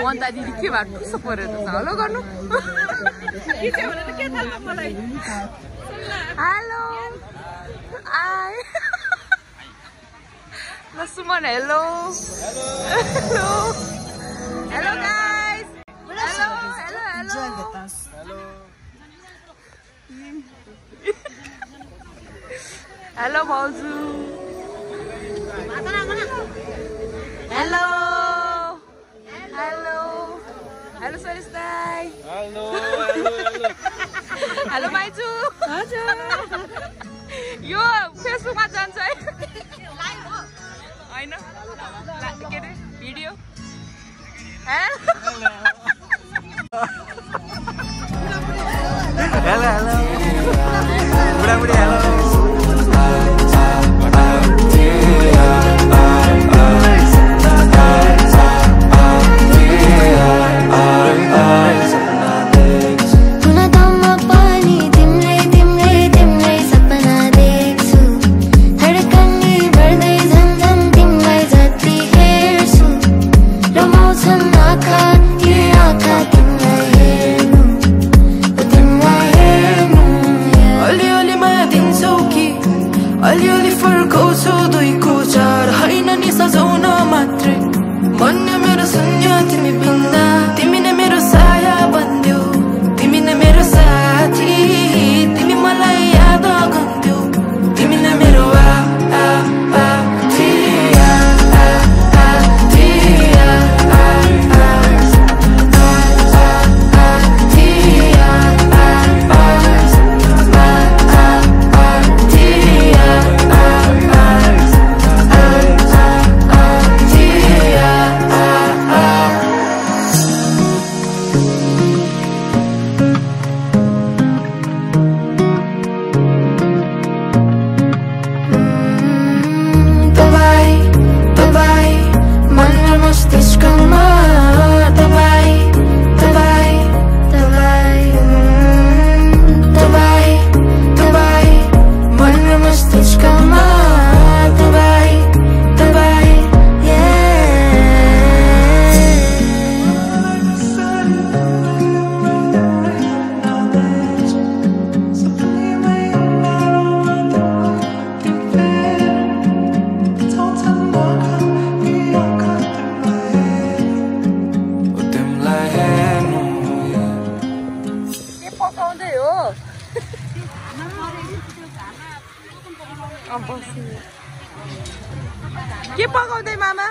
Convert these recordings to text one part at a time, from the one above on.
अन्त दिदी के भएर कस्तो परेर छ हेलो गर्नु हेलो आइ ल Suman hello hello hello guys hello hello hello hello भाउजू हेलो हेलो हेलो सरिस दाइ हेलो हेलो हेलो माइजू हजुर यो फेसबुकमा जान्छ है लाइभ हो हैन के रे भिडियो हेलो हेलो हेलो बुढा बुढी हेलो के पकाउँदै मामा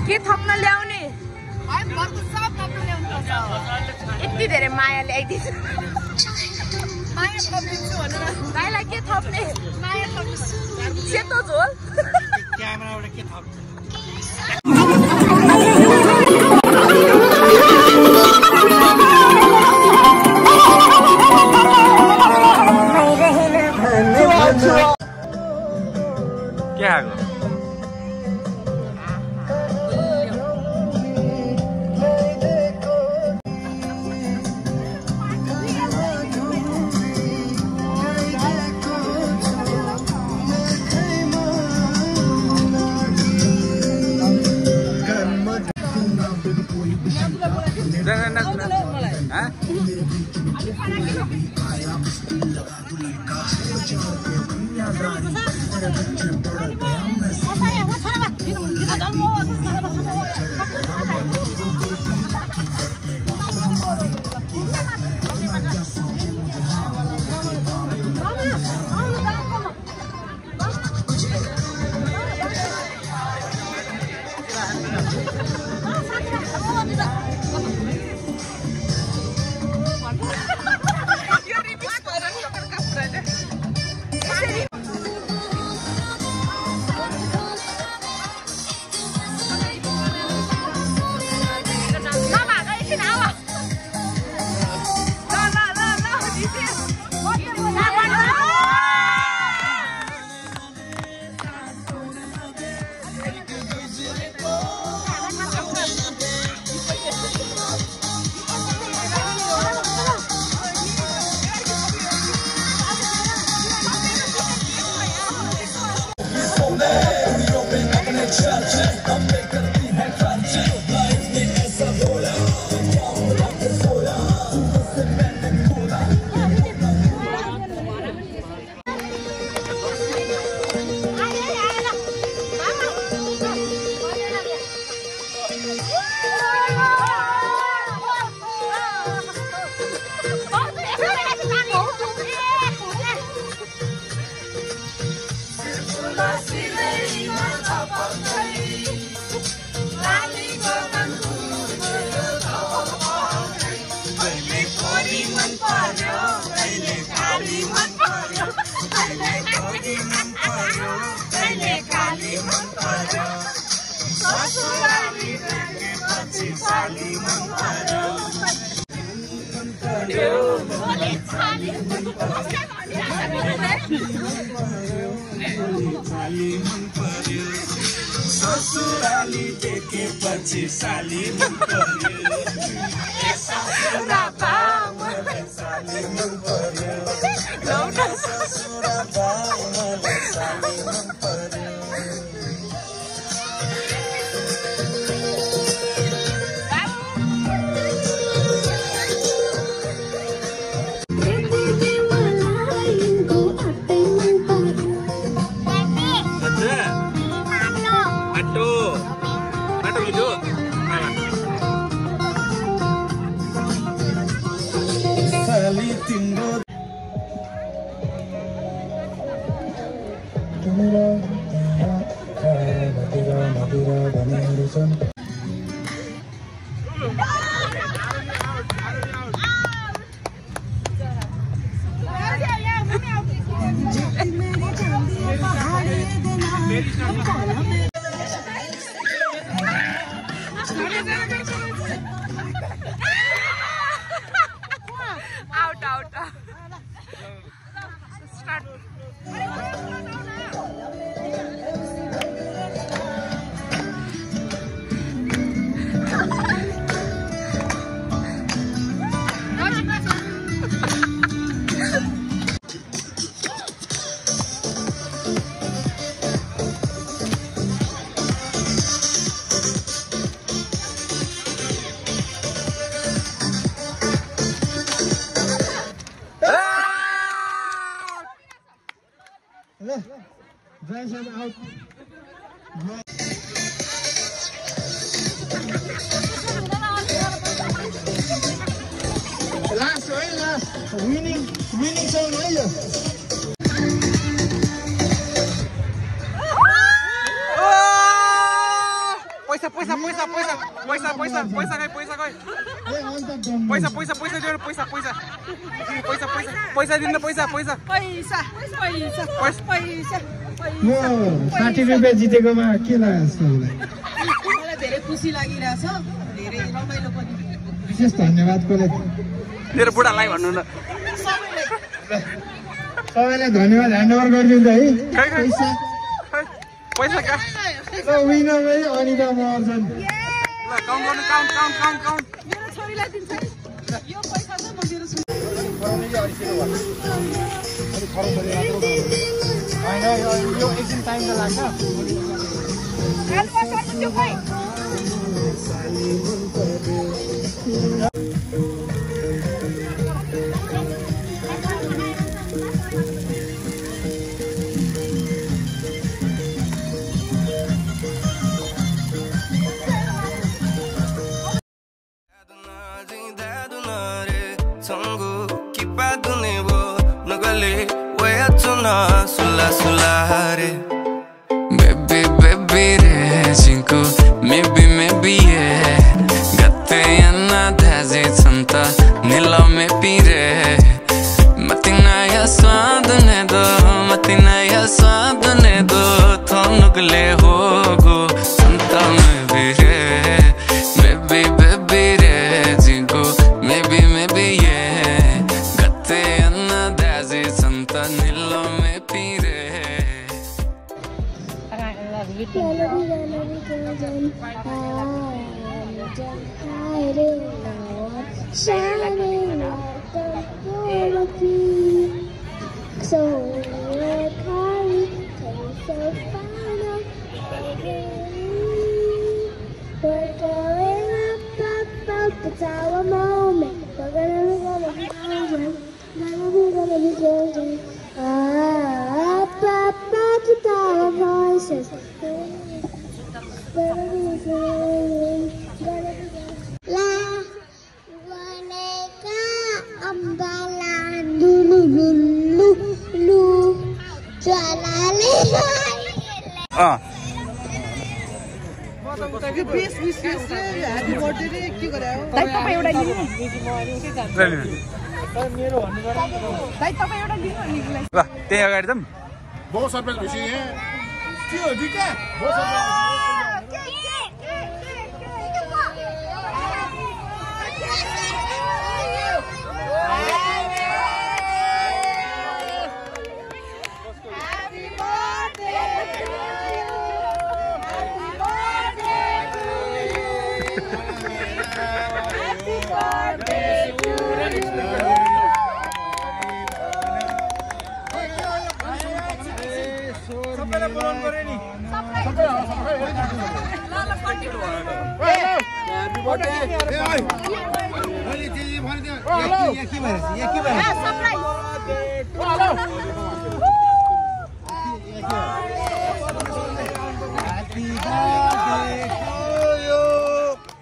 के थप्न ल्याउने यति धेरै माया ल्याइदिन्छ गाईलाई के थप्ने सेतो झोल क्यामेराबाट के थप्ने के आको साली मन पर्यो भोले छाली मन पर्यो ससुराली देखेपछि साली मन पर्यो ससुरा बामलाई साली मन पर्यो ससुरा बामलाई साली मन पर्यो out. Start. Drive them out. Last, right? Last. Winning song, right? साठी रुपियाँ जितेकोमा के लाग्छ मलाई धेरै खुसी लागिरहेछ धेरै रमाइलो पनि विशेष धन्यवाद कोले मेरो बुढालाई भन्नु न सबैलाई धन्यवाद ह्यान्डओभर गरिदिनु है पैसा का विनर है अनिता महर्जन ल काउन्ट गर्नु काउन्ट मेरो छोरीलाई दिन्छ यो पैसा चाहिँ म मेरो छोरी यो एकदिन टाइम त लाग्छ Baby re cinco maybe yeah gatte anna dhaje chanta nila me pire matina ya swad ne do thonugle hogo santa me bire baby re cinco maybe yeah gatte anna dhaje chanta nila me pire So carry so final. We're going up, it's our moment. We're gonna be golden. We're gonna be golden. Up, it's our voices. Gonna be golden. La, waneka ambala lu, jalale. यो base विशेष रे happy birthday रे के गरायो दाइ तपाई एउटा लिनु मेरो भन्नु गर्नु दाइ तपाई एउटा लिनु अनि निक्लाई ल त्यही अगाडि जाम बहुत सरप्राइज भइसक्यो यहाँ के हो दिका बहुत surprise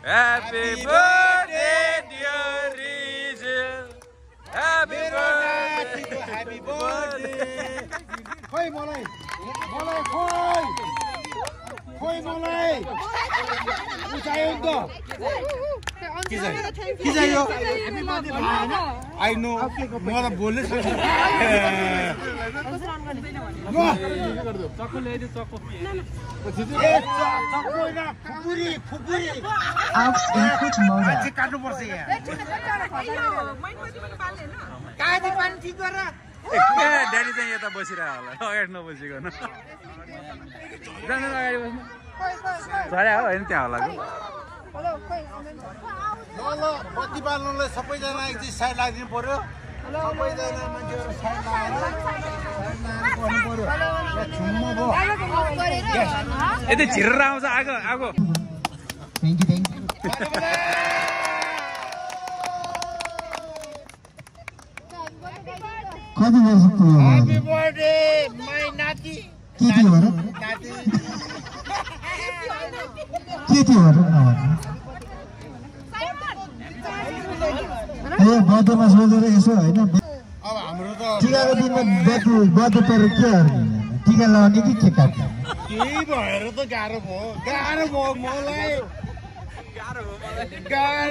Happy birthday, dear Rizal. Happy birthday. Happy birthday. खोइ मलाई खोइ मलाई उचायो नि त के चाहियो आई नो म त बोल्नै सक्दिन काट्नुपर्छ यहाँ ड्याडी चाहिँ यता बसिरह होला अगाडि नबसिकन जानु अगाडि बस्नु झरे हो होइन त्यहाँ होला ल बत्ती बाल्नुलाई सबैजना एकचोटि साइड लागिदिनु पर्यो सबैजना मान्छेहरू साइड लागिदिनु पर्यो छुम्म भयो यति छिर्र आउँछ आगो आगो कति वर्ष पुग्यो Happy birthday, my नाति के थियो भन के थियो भन ए बर्थडेमा सोधेर यसो होइन अब हाम्रो त टिकाको दिनमा बर्थडे परेर के गर्ने टिका लगाउने कि के काट्ने केही भएर त गाह्रो भयो मलाई मलाई गाह्रो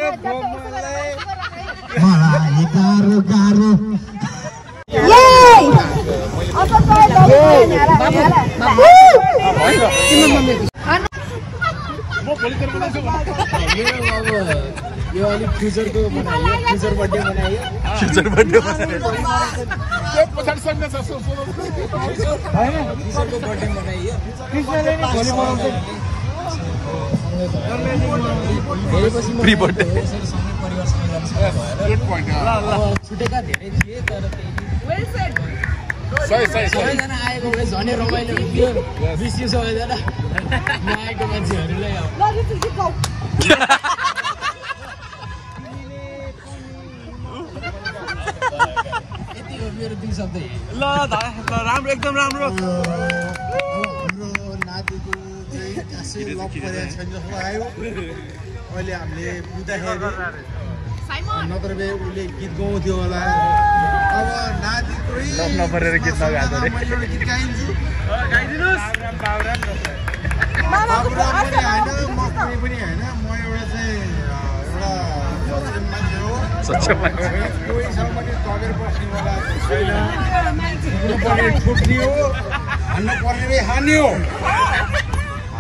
यो अलिक फ्युचरको बनाइयो फ्युचर बर्थडे बनाइयो केक पछाडि सक्ने छ हैन फ्युचरको बर्थडे बनाइयो प्री बर्थडे सँगै परिवारसँग जान्छ छुटेका धेरै थिए तर सबैजना आएको भए झनै रमाइलो हुन्थ्यो बिस्यो सबैजना नआएको मान्छेहरूलाई यति हो मेरो दुई शब्द ल राम्रो एकदम राम्रो हाम्रो नातिको चाहिँ खासै लभ परेको छैन जस्तो आयो अहिले हामीले बुझ्दाखेरि नत्र भए उसले गीत गाउँथ्यो होला अब नातिकै लभ नपरेर गीत नगाएको रे मैले एउटा गीत गाइदिन्छु गाइदिनुस् बाबुराम पनि होइन म कुनै पनि होइन म एउटा चाहिँ एउटा सक्षम मान्छे हो सक्षम मान्छे कोहीसँग पनि तगेर बस्नेवाला छैन पर्ने ठुक्ने हो हान्नु पर्ने हान्ने हो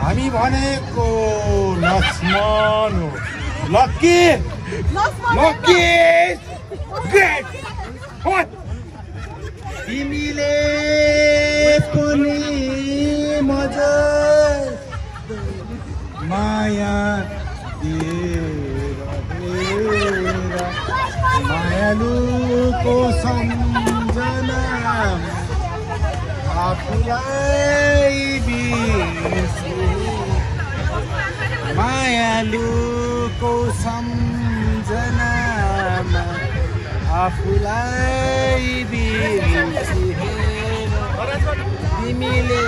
हामी भनेको लक्ष्मण हो लक्की ग्रेट तिमीले पनि मजा माया मायालुको सम्झना आफूलाई बिर्सु मायालुको सम्झनामा आफूलाई बिर्सु तिमीले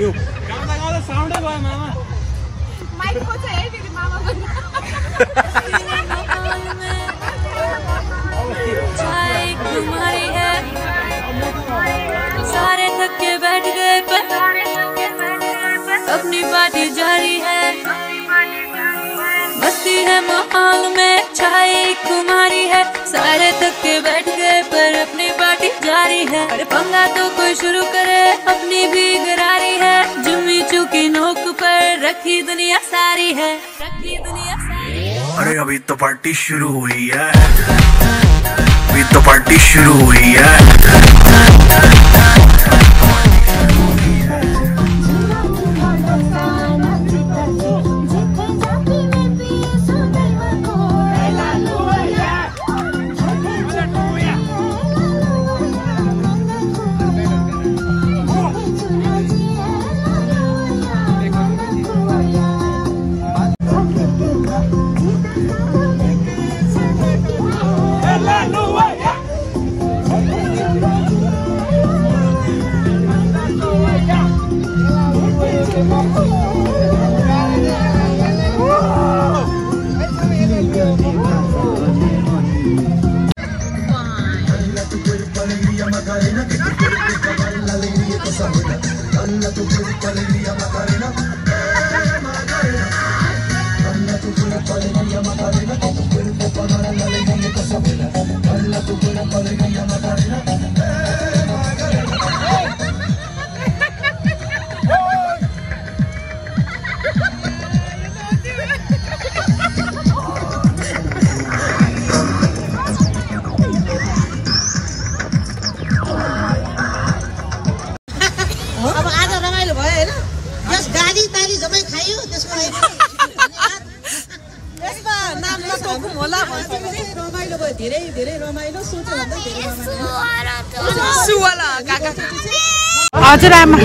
यो गाउँदा गाउँदा साउन्डै भयो मामा माइकको चाहिँ है फेरि मामा पनि तुम्हारी है सारे थक के बैठ गए पर अपनी पार्टी जारी है मस्ती है माहौल में छाई कुमारी है सारे थक के बैठ गए पर अपनी पार्टी जारी है अरे पंगा तो कोई शुरू करे अपनी भी गरारी है जुम्मी चुकी नोक पर रखी दुनिया सारी है अरे अभी तो पार्टी शुरू हुई है, अभी तो पार्टी शुरू हुई है। अब आज रमाइलो भयो हैन यस गाडी ताली जम्मै खाइयो त्यसको लागि यसमा नाम नतोकौँ होला भन्छ नि रमाइलो भयो धेरै धेरै रमाइलो सोचे भन्दा धेरै रमाइलो सुवाला काका हजुर आमा